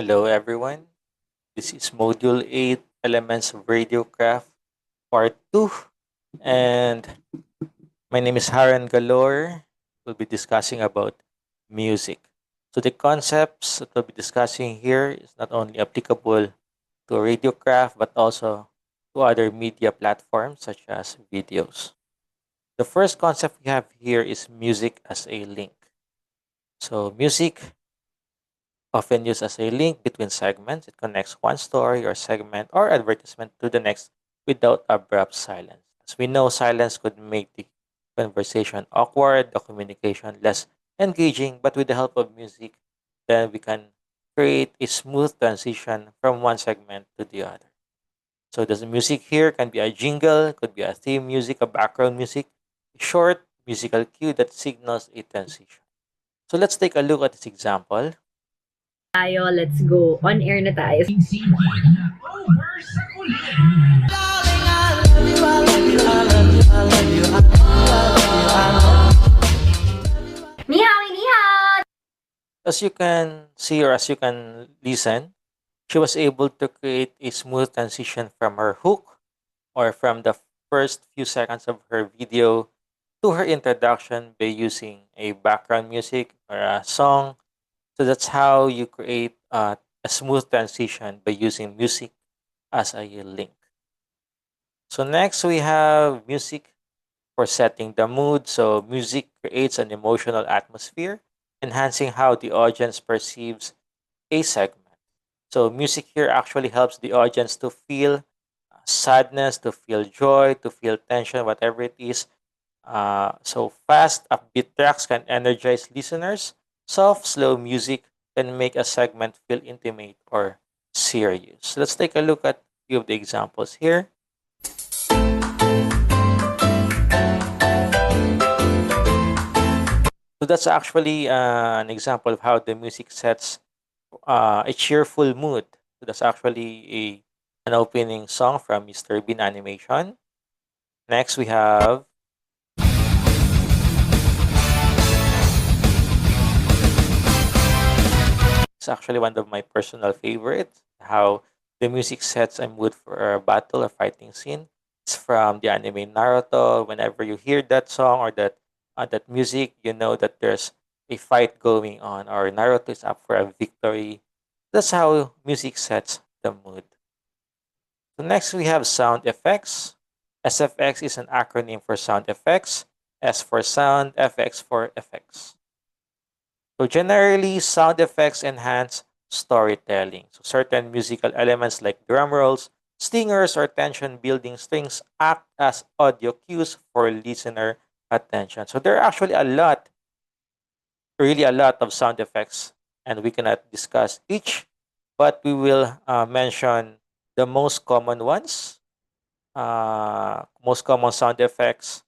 Hello everyone. This is Module 8 Elements of Radiocraft Part 2 and my name is Haran Galore. We'll be discussing about music. So the concepts that we'll be discussing here is not only applicable to Radiocraft but also to other media platforms such as videos. The first concept we have here is music as a link. So music often used as a link between segments. It connects one story or segment or advertisement to the next without abrupt silence. As we know, silence could make the conversation awkward, the communication less engaging, but with the help of music, then we can create a smooth transition from one segment to the other. So the music here can be a jingle, could be a theme music, a background music, a short musical cue that signals a transition. So let's take a look at this example. Tayo, let's go. On air na tayo. Ni hao, ni hao! As you can see or as you can listen, she was able to create a smooth transition from her hook or from the first few seconds of her video to her introduction by using a background music or a song. So that's how you create a smooth transition by using music as a link. So next we have music for setting the mood. So music creates an emotional atmosphere, enhancing how the audience perceives a segment. So music here actually helps the audience to feel sadness, to feel joy, to feel tension, whatever it is. So fast, upbeat tracks can energize listeners. Soft, slow music can make a segment feel intimate or serious. Let's take a look at a few of the examples here. So that's actually an example of how the music sets a cheerful mood. So that's actually an opening song from Mr. Bean Animation. Next, we have it's actually one of my personal favorites. How the music sets a mood for a battle or fighting scene. It's from the anime Naruto. Whenever you hear that song or that music, you know that there's a fight going on or Naruto is up for a victory. That's how music sets the mood. So next we have sound effects. SFX is an acronym for sound effects. S for sound, FX for effects. So generally, sound effects enhance storytelling. So certain musical elements like drum rolls, stingers, or tension building strings act as audio cues for listener attention. So there are actually really a lot of sound effects, and we cannot discuss each, but we will mention the most common ones, most common sound effects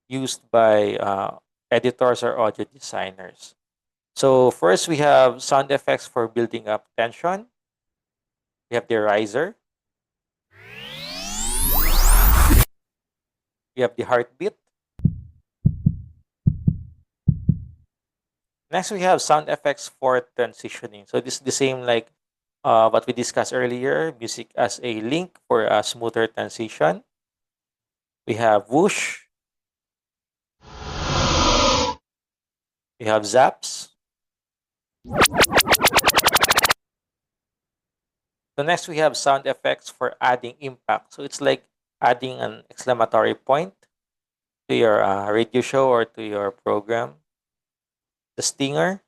used by editors or audio designers. So first we have sound effects for building up tension. We have the riser. We have the heartbeat. Next we have sound effects for transitioning. So this is the same like what we discussed earlier, music as a link for a smoother transition. We have whoosh. We have zaps. So next we have sound effects for adding impact. So it's like adding an exclamatory point to your radio show or to your program. The stinger,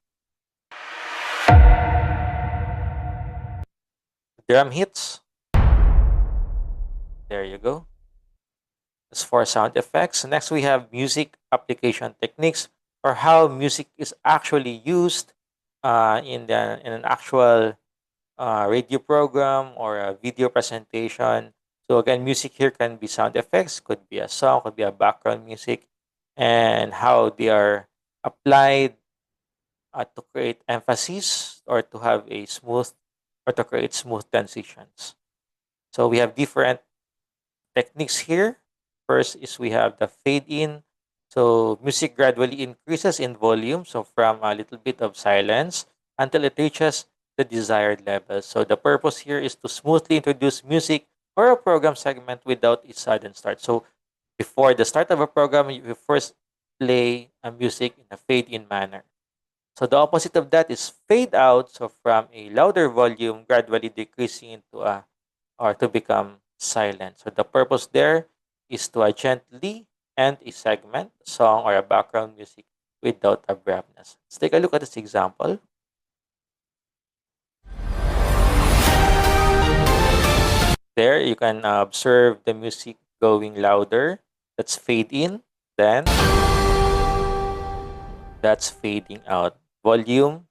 drum hits. There you go. As for sound effects, next we have music application techniques or how music is actually used in an actual radio program or a video presentation. So again, music here can be sound effects, could be a song, could be a background music, and how they are applied to create emphasis or to have a smooth or to create smooth transitions. So we have different techniques here. First is we have the fade in. So music gradually increases in volume. So from a little bit of silence until it reaches the desired level. So the purpose here is to smoothly introduce music or a program segment without a sudden start. So before the start of a program, you first play a music in a fade-in manner. So the opposite of that is fade out. So from a louder volume, gradually decreasing into a or to become silent. So the purpose there is to gently end a segment, song, or a background music without abruptness. Let's take a look at this example. There you can observe the music going louder. That's fade in. Then that's fading out. Volume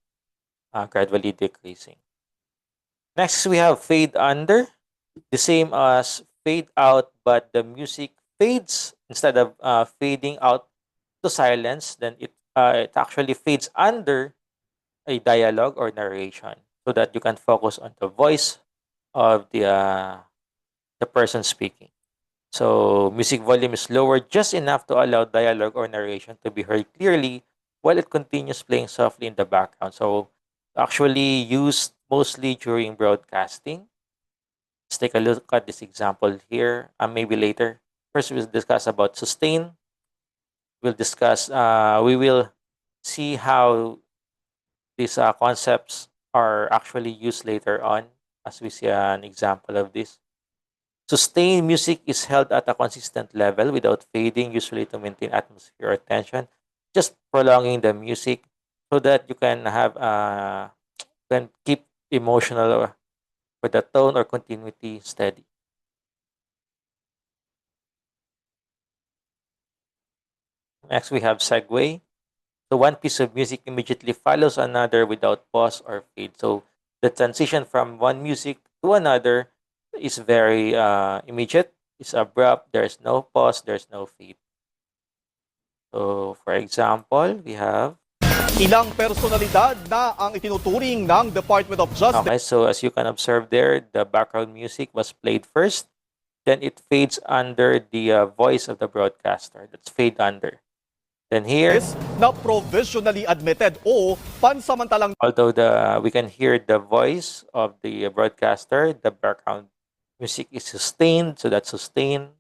gradually decreasing. Next, we have fade under. The same as fade out, but the music fades instead of fading out to silence. Then it actually fades under a dialogue or narration, so that you can focus on the voice of the person speaking. So music volume is lowered just enough to allow dialogue or narration to be heard clearly while it continues playing softly in the background. So actually used mostly during broadcasting. Let's take a look at this example here, and maybe later. First, we'll discuss about sustain. We will see how these concepts are actually used later on as we see an example of this. Sustained music is held at a consistent level without fading, usually to maintain atmosphere or tension, just prolonging the music so that you can have can keep emotional for the tone or continuity steady. Next, we have segue. So one piece of music immediately follows another without pause or fade. So the transition from one music to another is very immediate. It's abrupt. There's no pause. There's no fade. So for example, we have Ilang personalidad na ang itinuturing ng Department of Justice. okay. So as you can observe there, the background music was played first. Then it fades under the voice of the broadcaster. That's fade under. Then here, Na provisionally admitted o pansamantalang although we can hear the voice of the broadcaster, the background music is sustained, so that's sustained.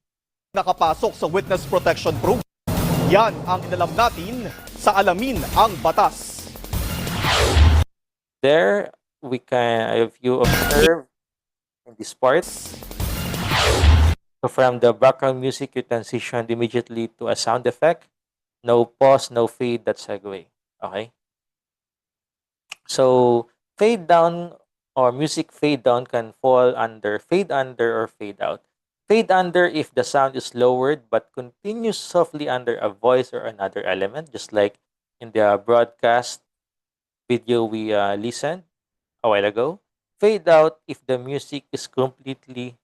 nakapasok sa Witness Protection Program. Yan ang inalam natin sa Alamin ang Batas. There, we can, if you observe in this part, so from the background music, you transitioned immediately to a sound effect. No pause, no fade, that's segue. Okay? So, fade down or music fade down can fall under fade under or fade out. Fade under if the sound is lowered but continues softly under a voice or another element, just like in the broadcast video we listened a while ago. Fade out if the music is completely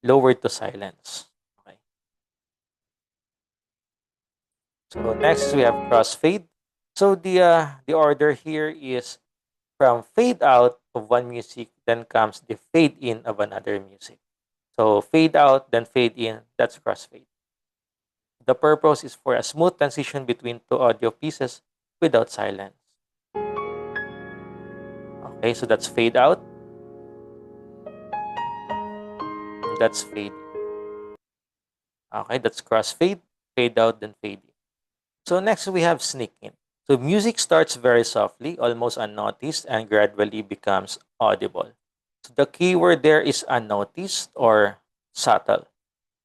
lowered to silence. Okay. So next we have crossfade. So the order here is from fade out of one music, then comes the fade in of another music. So fade out, then fade in, that's crossfade. The purpose is for a smooth transition between two audio pieces without silence. Okay, so that's fade out. That's fade in. Okay, that's crossfade, fade out, then fade in. So next we have sneak in. So music starts very softly, almost unnoticed, and gradually becomes audible. So the key word there is unnoticed or subtle.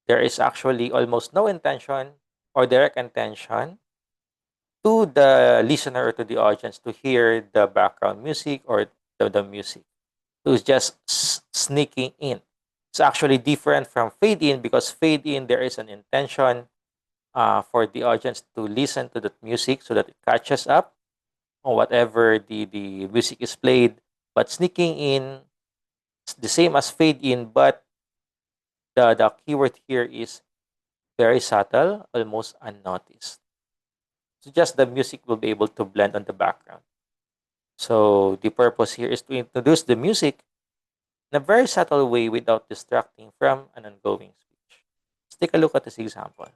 There is actually almost no intention or direct intention to the listener or to the audience to hear the background music or the music. So it's just sneaking in. It's actually different from fade in because fade in, there is an intention for the audience to listen to the music so that it catches up on whatever the music is played. But sneaking in, it's the same as fade in, but the keyword here is very subtle, almost unnoticed. So just the music will be able to blend on the background. So the purpose here is to introduce the music in a very subtle way without distracting from an ongoing speech. Let's take a look at this example.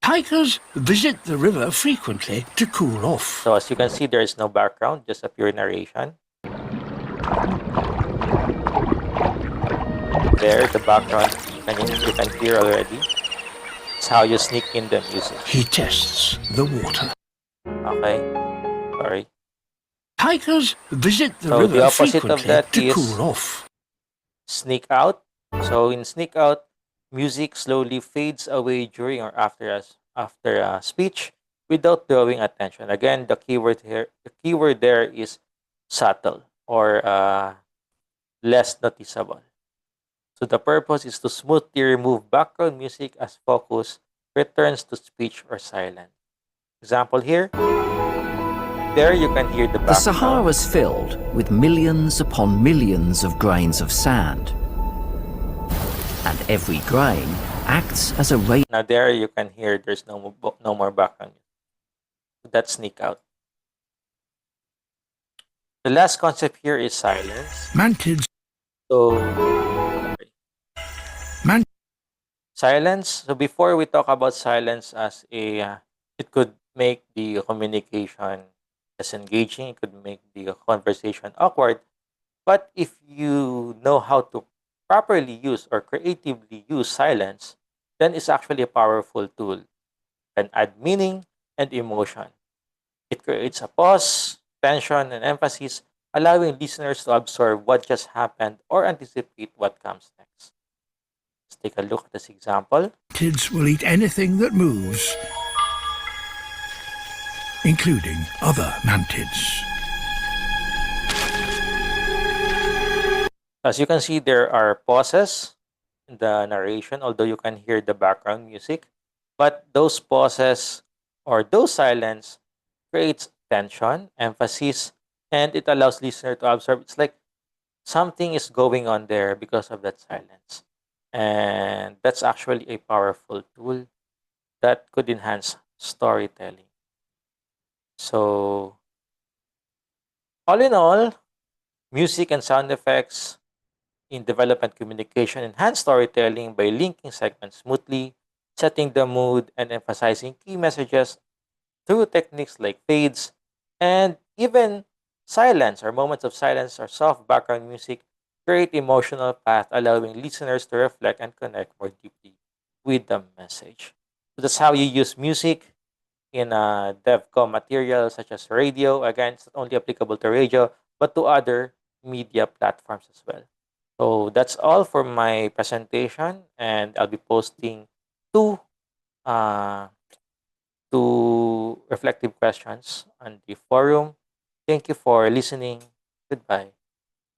Hikers visit the river frequently to cool off. So as you can see, there is no background, just a pure narration. there, the background you can hear already. It's how you sneak in the music. He tests the water. Okay, sorry. Hikers visit the So the river opposite of frequently that to is cool off. sneak out. So in sneak out, music slowly fades away during or after a speech without drawing attention. Again, the keyword there is subtle or less noticeable. So the purpose is to smoothly remove background music as focus returns to speech or silence. Example here, there you can hear the The Sahara background. is filled with millions upon millions of grains of sand. And every grain acts as a radio. Now there you can hear there's no more background music. So that's sneak out. The last concept here is silence. Mantids. So Man- silence. So before we talk about silence as it could make the communication less engaging. It could make the conversation awkward. But if you know how to properly use or creatively use silence, then it's actually a powerful tool. Can add meaning and emotion. It creates a pause, tension, and emphasis, allowing listeners to absorb what just happened or anticipate what comes next. Let's take a look at this example. Mantids will eat anything that moves, including other mantids. As you can see, there are pauses in the narration, although you can hear the background music. But those pauses or those silence creates tension, emphasis, and it allows listener to observe. It's like something is going on there because of that silence. And that's actually a powerful tool that could enhance storytelling. So, all in all, music and sound effects in development communication enhance storytelling by linking segments smoothly, setting the mood, and emphasizing key messages through techniques like fades and even silence or moments of silence or soft background music create emotional path, allowing listeners to reflect and connect more deeply with the message. So that's how you use music in DevCom material such as radio. Again, it's not only applicable to radio, but to other media platforms as well. So that's all for my presentation, and I'll be posting two uh, two reflective questions on the forum. Thank you for listening. Goodbye.